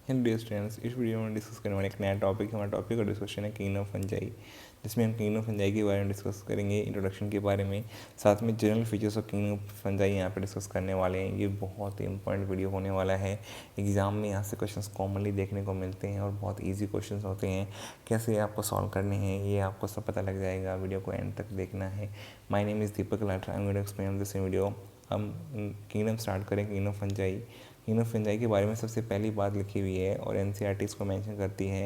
Hello dear students, इस video में discuss करने वाले एक नया टॉपिक है। हमारा टॉपिक का डिस्कशन है किंगडम ऑफ फंजाई, जिसमें हम किंगडम ऑफ फंजाई के बारे में डिस्कस करेंगे, इंट्रोडक्शन के बारे में, साथ में general features of kingdom of fungi यहाँ पे डिस्कस करने वाले हैं। ये बहुत ही इंपॉर्टेंट वीडियो होने वाला है। एग्जाम में यहाँ से क्वेश्चंस कॉमनली देखने को मिलते हैं और बहुत ईजी क्वेश्चंस होते हैं। कैसे आपको सॉल्व करने हैं ये आपको सब पता लग जाएगा। वीडियो को एंड तक देखना है। My name is Deepak Latha, I am going to explain this video. हम किंगडम स्टार्ट करें। Kingdom of fungi, kingdom of fungi के बारे में सबसे पहली बात लिखी हुई है और एनसीईआरटी इसको मेंशन करती है।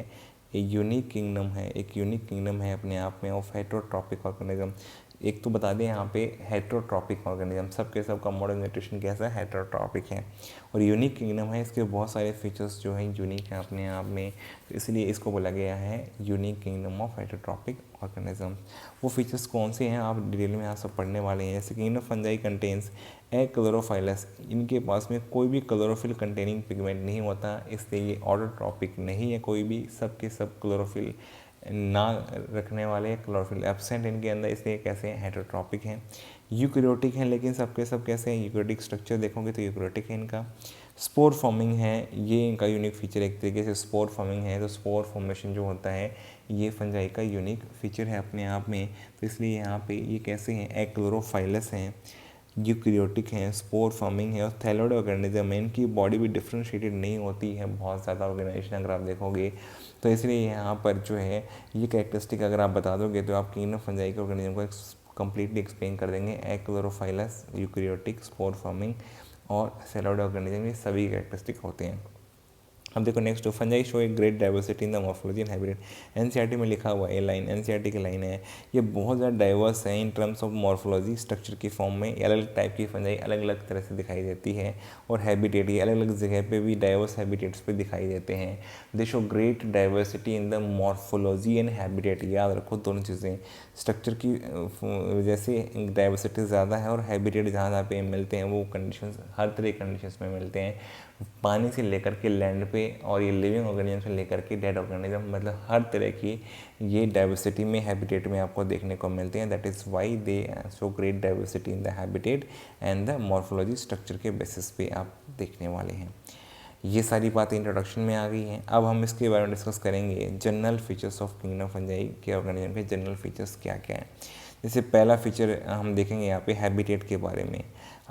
एक यूनिक किंगडम है, एक यूनिक किंगडम है अपने आप में ऑफ हेटेरोट्रॉपिक ऑर्गेनिज्म। एक तो बता दें यहाँ पे हेटेरोट्रॉपिक ऑर्गेनिज्म, सब के सब का मॉडर्न न्यूट्रिशन कैसा है, हेटेरोट्रॉपिक है और यूनिक किंगडम है। इसके बहुत सारे फीचर्स जो हैं यूनिक हैं अपने आप में, तो इसलिए इसको बोला गया है unique kingdom of heterotrophic organism. वो फीचर्स कौन से हैं आप डिटेल में यहाँ सब पढ़ने वाले हैं। जैसे kingdom of fungi contains A chlorophyllous, इनके पास में कोई भी क्लोरोफिल कंटेनिंग पिगमेंट नहीं होता, इसलिए ये ऑटोट्रॉपिक नहीं है। कोई भी सब के सब क्लोरोफिल ना रखने वाले, क्लोरोफिल एब्सेंट इनके अंदर, इसलिए कैसे हैं, हेटेरोट्रॉपिक हैं। यूकैरियोटिक हैं, लेकिन सबके सब कैसे हैं, यूकैरियोटिक स्ट्रक्चर देखोगे तो यूकैरियोटिक है इनका। स्पोर फॉर्मिंग है, ये इनका यूनिक फीचर एक तरीके से स्पोर फॉर्मिंग है। तो स्पोर फॉर्मेशन जो होता है ये फंजाई का यूनिक फीचर है अपने आप में। तो इसलिए यहाँ पे ये कैसे हैं, एक्लोरोफाइलस हैं, यूकैरियोटिक हैं, स्पोर फॉर्मिंग है और थैलोइड ऑर्गेनिज्म है। इनकी बॉडी भी डिफ्रेंशिएटेड नहीं होती है, बहुत ज़्यादा ऑर्गेनाइजेशन अगर आप देखोगे तो। इसलिए यहाँ पर जो है ये कैरेक्टरिस्टिक अगर आप बता दोगे तो आप किंगडम ऑफ फंजाई के ऑर्गेनिज्म को कंप्लीटली एक्सप्लेन कर देंगे। एक्लोरोफाइलस, यूकैरियोटिक, स्पोर फॉर्मिंग और थैलोइड ऑर्गेनिज्म, ये सभी कैरेक्टरिस्टिक होते हैं। अब देखो next, fungi show a great diversity in the morphology and habitat. NCERT में लिखा हुआ है लाइन, एनसीईआरटी की लाइन है, ये बहुत ज़्यादा डाइवर्स है in terms of morphology, structure की फॉर्म में। अलग अलग टाइप की फंजाई अलग अलग तरह से दिखाई देती है और हैबिटेट ये अलग अलग जगह पे भी डाइवर्स हैबिटेट्स पे दिखाई देते हैं। दे show great diversity in the morphology and habitat. याद रखो दोनों चीज़ें, स्ट्रक्चर की वजह से डाइवर्सिटी ज़्यादा है और हैबिटेट जहाँ जहाँ पे मिलते हैं वो कंडीशंस हर तरह के कंडीशंस में मिलते हैं, पानी से लेकर के लैंड पे और ये लिविंग ऑर्गेनिज्म से लेकर के डेड ऑर्गेनिज्म, मतलब हर तरह की ये डाइवर्सिटी में हैबिटेट में आपको देखने को मिलते हैं। That is why they show great diversity in the habitat and the morphology, structure के बेसिस पे आप देखने वाले हैं। ये सारी बातें इंट्रोडक्शन में आ गई हैं। अब हम इसके बारे में डिस्कस करेंगे general features of kingdom of fungi के ऑर्गेनिज्म के जनरल फीचर्स क्या क्या हैं। जैसे पहला फीचर हम देखेंगे यहाँ पे हैबिटेट के बारे में।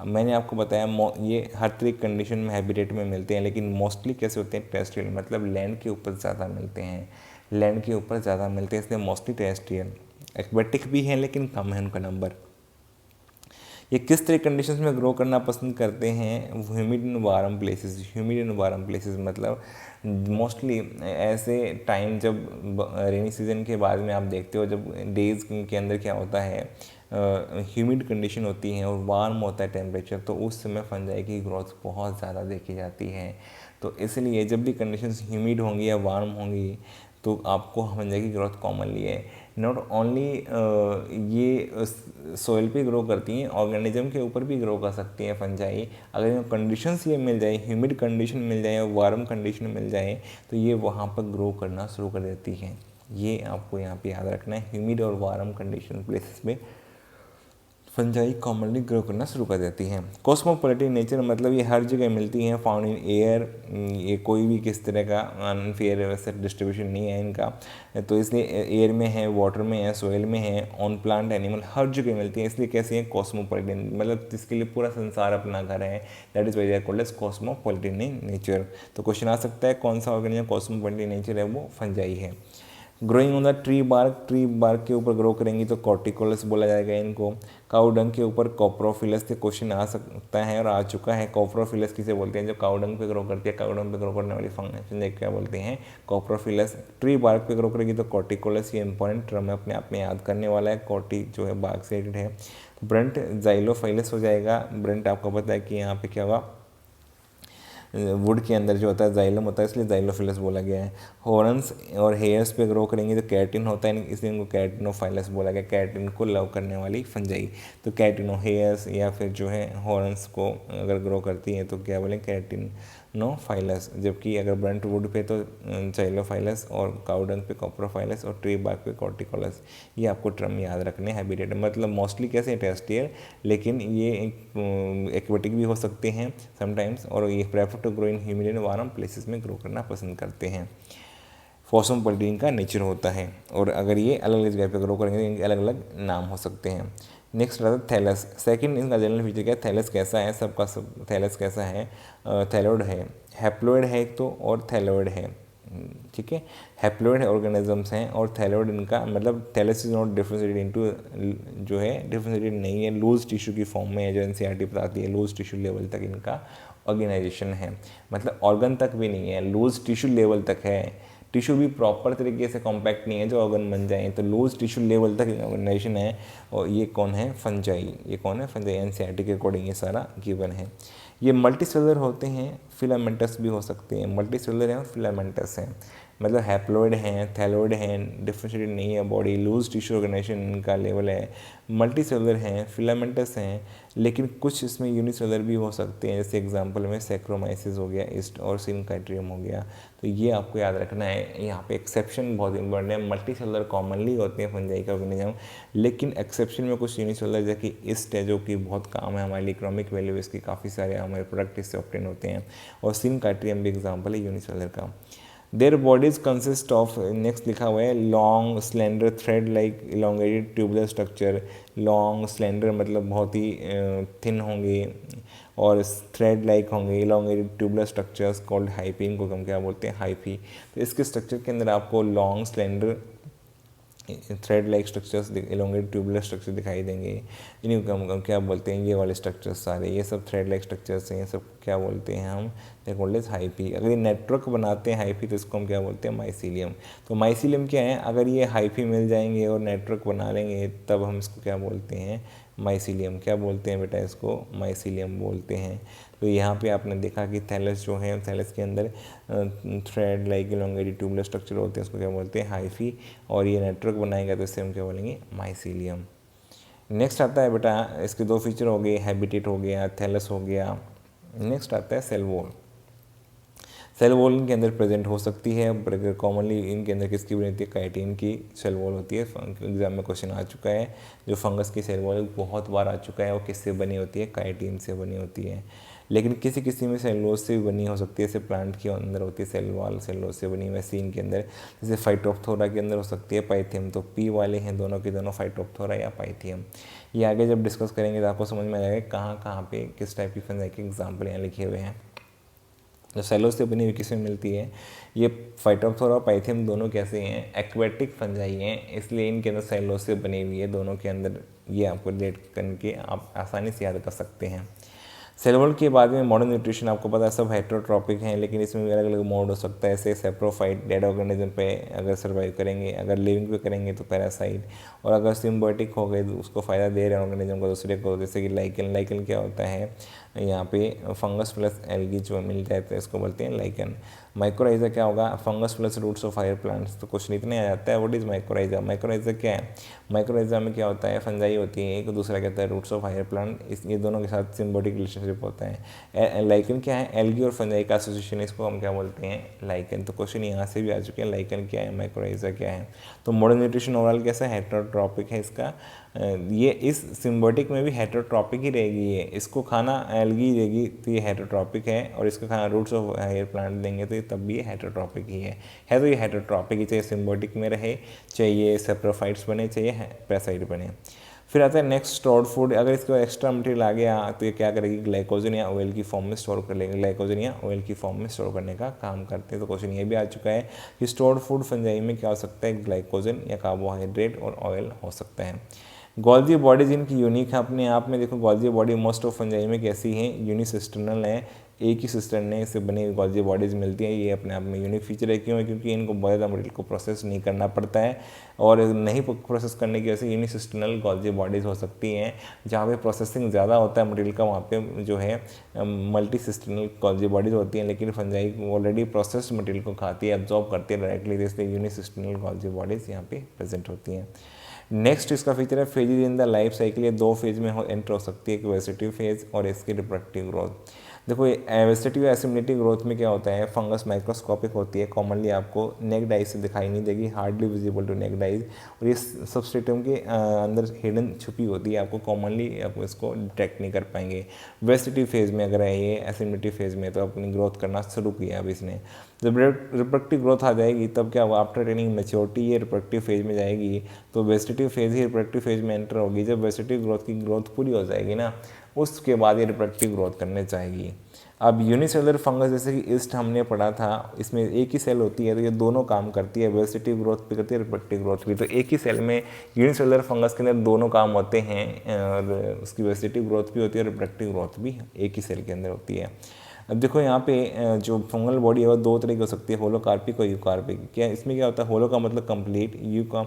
मैंने आपको बताया ये हर तरह की कंडीशन में हैबिटेट में मिलते हैं, लेकिन मोस्टली कैसे होते हैं, टेरेस्ट्रियल, मतलब लैंड के ऊपर ज़्यादा मिलते हैं, लैंड के ऊपर ज़्यादा मिलते हैं, इसलिए मोस्टली टेरेस्ट्रियल। एक्वेटिक भी हैं लेकिन कम है उनका नंबर। ये किस तरह कंडीशंस में ग्रो करना पसंद करते हैं, humid and warm places. Humid and warm places मतलब मोस्टली ऐसे टाइम जब रेनी सीजन के बाद में आप देखते हो, जब डेज के अंदर क्या होता है, ह्यूमिड कंडीशन होती है और वार्म होता है टेम्परेचर, तो उस समय फंजाई की ग्रोथ बहुत ज़्यादा देखी जाती है। तो इसलिए जब भी कंडीशंस ह्यूमिड होंगी या वार्म होंगी तो आपको फंजाई की ग्रोथ कॉमनली है। नॉट ओनली ये सोइल पे ग्रो करती हैं, ऑर्गेनिज्म के ऊपर भी ग्रो कर सकती हैं फंजाई। अगर इनको कंडीशंस ये मिल जाए, ह्यूमिड कंडीशन मिल जाए और वार्म कंडीशन मिल जाए, तो ये वहाँ पर ग्रो करना शुरू कर देती हैं। ये आपको यहाँ पे याद रखना है, ह्यूमिड और वार्म कंडीशन प्लेसेस पे फंजाई कॉमनली ग्रो करना शुरू कर देती हैं। कॉस्मोपॉलिटन नेचर मतलब ये हर जगह मिलती हैं, फाउंड इन एयर, ये कोई भी किस तरह का अनफेयर वैसे डिस्ट्रीब्यूशन नहीं है इनका। तो इसलिए एयर में है, वाटर में है, सोइल में है, ऑन प्लांट एनिमल, हर जगह मिलती है, इसलिए कैसे हैं, कॉस्मोपॉलिटन, मतलब जिसके लिए पूरा संसार अपना घर है। That is why they are called as cosmopolitan in nature. तो क्वेश्चन आ सकता है कौन सा ऑर्गेनिज्म कॉस्मोपॉलिटन नेचर है, वो फंजाई है। Growing on the tree bark, tree bark के ऊपर ग्रो करेंगी तो कॉर्टिकोलस बोला जाएगा इनको। काउडंग के ऊपर कॉप्रोफिलस से क्वेश्चन आ सकता है और आ चुका है। कॉप्रोफिलस किसे बोलते हैं, जो काउडंग पे ग्रो करती है, काउडंग पे ग्रो करने वाली फंक्शन क्या बोलते हैं, कॉप्रोफिलस। ट्री बार्क पे ग्रो करेगी तो कॉर्टिकोलस, ये इंपॉर्टेंट टर्म है, अपने आप में याद करने वाला है। कॉर्टी जो है बार्क से रिलेटेड है। ब्रंट जाइलोफाइलस हो जाएगा। ब्रंट आपको पता है कि यहाँ पे क्या होगा, वुड के अंदर जो होता है जाइलम होता है, इसलिए जाइलोफिलस बोला गया है। हॉर्न्स और हेयर्स पे ग्रो करेंगे तो कैटिन होता है, इसलिए इनको कैटिनोफाइलस बोला गया, कैटिन को लव करने वाली फंजाई। तो कैटिनो हेयर्स या फिर जो है हॉर्न्स को अगर ग्रो करती हैं तो क्या बोलें, कैटिन चिलोनोफाइलस, जबकि अगर ब्रंट वुड पे तो चाइलोफाइलस और काउडंग पे कॉप्रोफाइलस और ट्री बार्क पे कॉर्टिकोलस। ये आपको टर्म याद रखने। हैबिटेट मतलब मोस्टली कैसे टेरेस्ट्रियल, लेकिन ये एक्वेटिक भी हो सकते हैं समटाइम्स, और ये prefer to grow in humid and warm places में ग्रो करना पसंद करते हैं। फॉस्फोपॉलिटीन का नेचर होता है, और अगर ये अलग अलग जगह पे ग्रो करेंगे तो इनके अलग अलग नाम हो सकते हैं। नेक्स्ट आता है थैलस। सेकंड इनका जनरल फीचर क्या है, थैलस कैसा है, सबका सब थैलस कैसा है, थैलोइड है, हैप्लोइड है एक तो, और थैलोइड है, ठीक है। हैप्लोइड ऑर्गेनिजम्स हैं, और थैलोइड इनका मतलब thallus is not differentiated into, जो है डिफरेंशिएटेड नहीं है, लूज टिश्यू की फॉर्म में है, जो एनसीईआरटी बताती है लूज टिश्यू लेवल तक इनका ऑर्गेनाइजेशन है, मतलब ऑर्गन तक भी नहीं है, लूज टिश्यू लेवल तक है। टिश्यू भी प्रॉपर तरीके से कॉम्पैक्ट नहीं है जो ऑर्गन बन जाए, तो लूज टिश्यू लेवल तक ऑर्गेनाइजेशन है। और ये कौन है, फंजाई। ये कौन है, फंजाई। एनसीईआरटी के अकॉर्डिंग ये सारा गिवन है। ये मल्टीसेलुलर होते हैं, फिलामेंटस भी हो सकते हैं। मल्टीसेलुलर हैं और फिलामेंटस हैं, मतलब हैप्लोइड हैं, थैलोइड हैं, डिफरेंशिएटेड नहीं है बॉडी, लूज टिश्यू ऑर्गेनाइजेशन का लेवल है, मल्टीसेलुलर हैं, फिलामेंटस हैं, लेकिन कुछ इसमें यूनिसेलुलर भी हो सकते हैं, जैसे एग्जांपल में सैक्रोमाइसिस हो गया, ईस्ट और सिनकाइट्रियम हो गया। तो ये आपको याद रखना है। यहाँ पे एक्सेप्शन बहुत इंपॉर्टेंट है। मल्टीसेलुलर कॉमनली होते हैं फंजाई का ऑर्गेनिज्म, लेकिन एक्सेप्शन में कुछ यूनिसेलुलर जैसे ईस्ट है, जो कि बहुत काम है हमारे लिए, इकोनॉमिक वैल्यू इसकी काफ़ी सारे हमारे प्रोडक्ट इससे ऑब्टेन होते हैं, और सिनकाइट्रियम भी एग्जाम्पल है यूनिसेलुलर का। Their bodies consist of, next लिखा हुआ है, long slender thread like elongated tubular structure. Long slender मतलब बहुत ही थिन होंगे, और थ्रेड लाइक होंगे, elongated tubular structures called hyphae, इनको हम क्या बोलते हैं, हाइफी। तो इसके स्ट्रक्चर के अंदर आपको long slender thread like structures, elongated tubular structure दिखाई देंगे। इन्हीं को हम क्या बोलते हैं, ये वाले स्ट्रक्चर्स सारे, ये सब थ्रेड लाइक स्ट्रक्चर्स हैं, ये सब क्या बोलते हैं हम, कॉल्ड एज हाइफी। अगर ये नेटवर्क बनाते हैं हाइफी, तो इसको हम क्या बोलते हैं, माइसीलियम। तो माइसीलियम क्या है, अगर ये हाइफी मिल जाएंगे और नेटवर्क बना लेंगे, तब हम इसको क्या बोलते हैं, माइसीलियम। क्या बोलते हैं बेटा, इसको माइसीलियम बोलते हैं। तो यहाँ पे आपने देखा कि थैलस जो है, थैलस के अंदर thread like elongated tubular structure होते हैं, उसको क्या बोलते हैं, हाइफी, और ये नेटवर्क बनाएगा तो इससे हम क्या बोलेंगे, माइसीलियम। नेक्स्ट आता है बेटा, इसके दो फीचर हो गए, हैबिटेट हो गया, थैलस हो गया। नेक्स्ट आता है सेल वॉल। सेल वॉल इनके अंदर प्रेजेंट हो सकती है, पर कॉमनली इनके अंदर किसकी बनी होती है, काइटिन की सेल वॉल होती है। एग्जाम में क्वेश्चन आ चुका है, जो फंगस की सेल वॉल बहुत बार आ चुका है, वो किससे बनी होती है, काइटिन से बनी होती है। लेकिन किसी किसी में सेलुलोज से भी बनी हो सकती है, जैसे प्लांट के अंदर होती है सेल वॉल, सेलुलोज से बनी, वैसे इनके अंदर जैसे फाइटोप्थोरा के अंदर हो सकती है, पाइथियम। तो पी वाले हैं दोनों के दोनों, फाइटोप्थोरा या पाइथियम। ये आगे जब डिस्कस करेंगे तो आपको समझ में आ जाएगा कहाँ कहाँ पे किस टाइप की फंजाई के एग्जाम्पल यहाँ लिखे हुए हैं। जो सेलोज से बनी हुई किस में मिलती है, ये फाइटोप्थोरा और पाइथियम दोनों कैसे हैं, एक्वेटिक फंजाई हैं, इसलिए इनके अंदर सेलोज से बनी हुई है दोनों के अंदर। ये आपको रिलेट करके आप आसानी से याद कर सकते हैं। सेल वॉल के बाद में मॉडर्न न्यूट्रिशन आपको पता है सब हेटेरोट्रॉपिक हैं, लेकिन इसमें भी अलग अलग मोड हो सकता है, जैसे सेप्रोफाइट डेड ऑर्गेनिज्म पे अगर सर्वाइव करेंगे, अगर लिविंग पे करेंगे तो पैरासाइट, और अगर सिम्बायोटिक हो गए तो उसको फ़ायदा दे रहे हैं ऑर्गेनिज्म को दूसरे को, जैसे कि लाइकन। लाइकन क्या होता है, यहाँ पे फंगस प्लस एल्गी जो मिल जाए तो इसको बोलते हैं लाइकन। माइक्रोराइजा क्या होगा, fungus plus roots of higher plants. तो क्वेश्चन इतने आ जाता है, व्हाट इज माइक्रोराइजा। माइक्रोराइजा क्या है, माइक्रोराइजा में क्या होता है, फंजाई होती है, एक दूसरा कहता है रूट्स ऑफ हायर प्लांट, इस ये दोनों के साथ सिम्बायोटिक रिलेशनशिप होता है। लाइकन क्या है, एल्गी और फंजाई का एसोसिएशन, इसको हम क्या बोलते हैं, लाइकन। तो क्वेश्चन यहाँ से भी आ चुके हैं, लाइकन क्या है, माइक्रोराइजा क्या है। तो मॉडर्न न्यूट्रिशन ओवरऑल कैसा है, हेटेरोट्रॉपिक है इसका। ये इस सिम्बायोटिक में भी हेटेरोट्रॉपिक ही रहेगी, ये इसको खाना एल्गी देगी तो ये हेटेरोट्रॉपिक है, और इसको खाना रूट्स ऑफ हायर प्लांट देंगे तो तब भी ये हेटेरोट्रॉपिक ही है। तो ये हेटेरोट्रॉपिक ही, चाहे सिम्बायोटिक में रहे, चाहिए सेप्रोफाइट्स बने, चाहिए पैरासाइट बने। फिर आता है नेक्स्ट स्टोर्ड फूड। अगर इसके बाद एक्स्ट्रा मटेरियल आ गया तो ये क्या करेगी, ग्लाइकोजन या ऑयल की फॉर्म में स्टोर कर लेंगे, ग्लाइकोजन या ऑयल की फॉर्म में स्टोर करने का काम करते हैं। तो क्वेश्चन ये भी आ चुका है कि स्टोर्ड फूड फंजाई में क्या हो सकता है, ग्लाइकोजन या कार्बोहाइड्रेट और ऑयल हो सकता है। गोल्जी बॉडीज इनकी यूनिक है अपने आप में। देखो Golgi body most of fungi में कैसी है, यूनिसिस्टर्नल है, एक ही सिस्टर ने से बनी हुई गोल्जी बॉडीज़ मिलती हैं। ये अपने आप में यूनिक फीचर है, क्यों है, क्योंकि इनको बहुत ज़्यादा मटेरियल को प्रोसेस नहीं करना पड़ता है, और नहीं प्रोसेस करने की वजह से यूनिसिस्टर्नल गोल्जी बॉडीज़ हो सकती हैं। जहाँ पे प्रोसेसिंग ज़्यादा होता है मटेरियल का, वहाँ पे जो है मल्टी सिस्टर्नल गोल्जी बॉडीज़ होती हैं, लेकिन फंजाई ऑलरेडी प्रोसेस्ड मटेरियल को खाती है, एब्जॉर्ब करती है डायरेक्टली, इसलिए यूनिसिस्टर्नल गोल्जी बॉडीज़ यहाँ पे प्रेजेंट होती हैं। नेक्स्ट इसका फीचर है phases in the life cycle. ये दो फेज में एंटर हो सकती है, एक वेजिटेटिव फेज और इसकी रिप्रोडक्टिव ग्रोथ। देखो वेजिटेटिव एसिमिलेटिव ग्रोथ में क्या होता है, फंगस माइक्रोस्कोपिक होती है, कॉमनली आपको नेक्ड आइज से दिखाई नहीं देगी, hardly visible to naked eyes, और ये सबस्ट्रेटम के अंदर हिडन छुपी होती है, आपको कॉमनली आपको इसको डिटेक्ट नहीं कर पाएंगे। वेजिटेटिव फेज में अगर है ये एसिमिलेटिव फेज में, तो अपनी ग्रोथ करना शुरू किया अब इसने। जब रिप्रोडक्टिव ग्रोथ आ जाएगी तब क्या होगा, आफ्टर अटेनिंग मैच्योरिटी ये रिप्रोडक्टिव फेज में जाएगी, तो वेजिटेटिव फेज ही रिप्रोडक्टिव फेज में एंटर होगी। जब वेजिटेटिव ग्रोथ की ग्रोथ पूरी हो जाएगी ना, उसके बाद ये रिप्रोडक्टिव ग्रोथ करने जाएगी। अब यूनिसेलुलर फंगस जैसे कि ईस्ट हमने पढ़ा था, इसमें एक ही सेल होती है, तो ये दोनों काम करती है, वेजिटेटिव ग्रोथ भी करती है, रिप्रोडक्टिव ग्रोथ भी। तो एक ही सेल में यूनिसेलुलर फंगस के अंदर दोनों काम होते हैं, और उसकी वेजिटेटिव ग्रोथ भी होती है, रिप्रोडक्टिव ग्रोथ भी एक ही सेल के अंदर होती है। अब देखो यहाँ पे जो फंगल बॉडी है वो दो तरह की हो सकती है, होलोकार्पिक और यूकार्पिक। क्या इसमें क्या होता है, होलो का मतलब कंप्लीट, यू का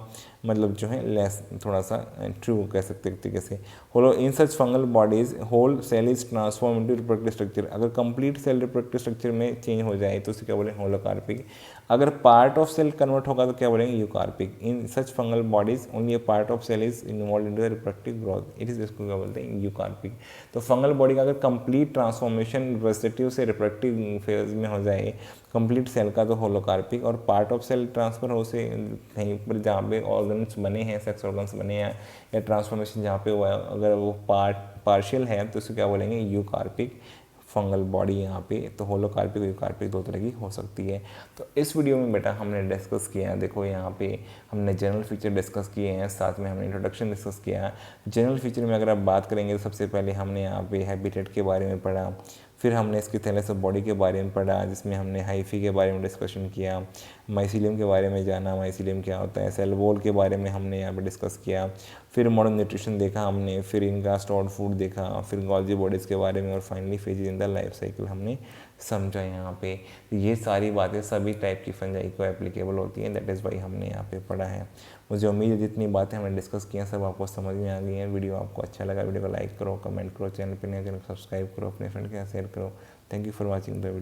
मतलब जो है लेस, थोड़ा सा ट्रू कह सकते हैं एक तरीके से। होलो in such fungal bodies whole cell is transform into reproductive structure. अगर कंप्लीट सेल रिप्रोडक्टिव स्ट्रक्चर में चेंज हो जाए तो उसे क्या बोलेंगे, होलोकार्पिक। अगर पार्ट ऑफ सेल कन्वर्ट होगा तो क्या बोलेंगे, eucarpic. In such fungal bodies only a part of cell is involve in the reproductive growth, it is इसको क्या बोलते हैं, यूकार्पिक। तो फंगल बॉडी का अगर कंप्लीट ट्रांसफॉर्मेशन वेजिटेटिव से रिप्रोडक्टिव फेज में हो जाए कंप्लीट सेल का, तो होलोकार्पिक। और पार्ट ऑफ सेल ट्रांसफर हो से कहीं पर जहाँ पे ऑर्गन्स बने हैं, सेक्स ऑर्गन्स बने हैं, या ट्रांसफॉर्मेशन जहाँ पे हुआ है, अगर वो पार्शियल है तो उसे क्या बोलेंगे, यूकार्पिक फंगल बॉडी यहाँ पे। तो होलोकार्पिक और यूकार्पिक दो तरह की हो सकती है। तो इस वीडियो में बेटा हमने डिस्कस किया है, देखो यहाँ पे हमने जनरल फीचर डिस्कस किए हैं, साथ में हमने इंट्रोडक्शन डिस्कस किया है। जनरल फीचर में अगर आप बात करेंगे तो सबसे पहले हमने यहाँ पे हैबिटेट के बारे में पढ़ा, फिर हमने इसकी थैलेस ऑफ बॉडी के बारे में पढ़ा, जिसमें हमने हाइफी के बारे में डिस्कशन किया, माइसीलियम के बारे में जाना, माइसीलियम क्या होता है, सेल वॉल के बारे में हमने यहाँ पे डिस्कस किया, फिर मॉडर्न न्यूट्रिशन देखा हमने, फिर इनका स्टोर्ड फूड देखा, फिर गॉल्जी बॉडीज़ के बारे में, और finally phases in the life cycle हमने समझा यहाँ पे। ये सारी बातें सभी टाइप की फंजाई को एप्लीकेबल होती हैं, दैट इज़ वाई हमने यहाँ पे पढ़ा है। मुझे उम्मीद है जितनी बातें हमने डिस्कस की हैं सब आपको समझ में आ गई हैं। वीडियो आपको अच्छा लगा, वीडियो को लाइक करो, कमेंट करो, चैनल पर नए चैनल सब्सक्राइब करो, अपने फ्रेंड के साथ शेयर करो। Thank you for watching the video.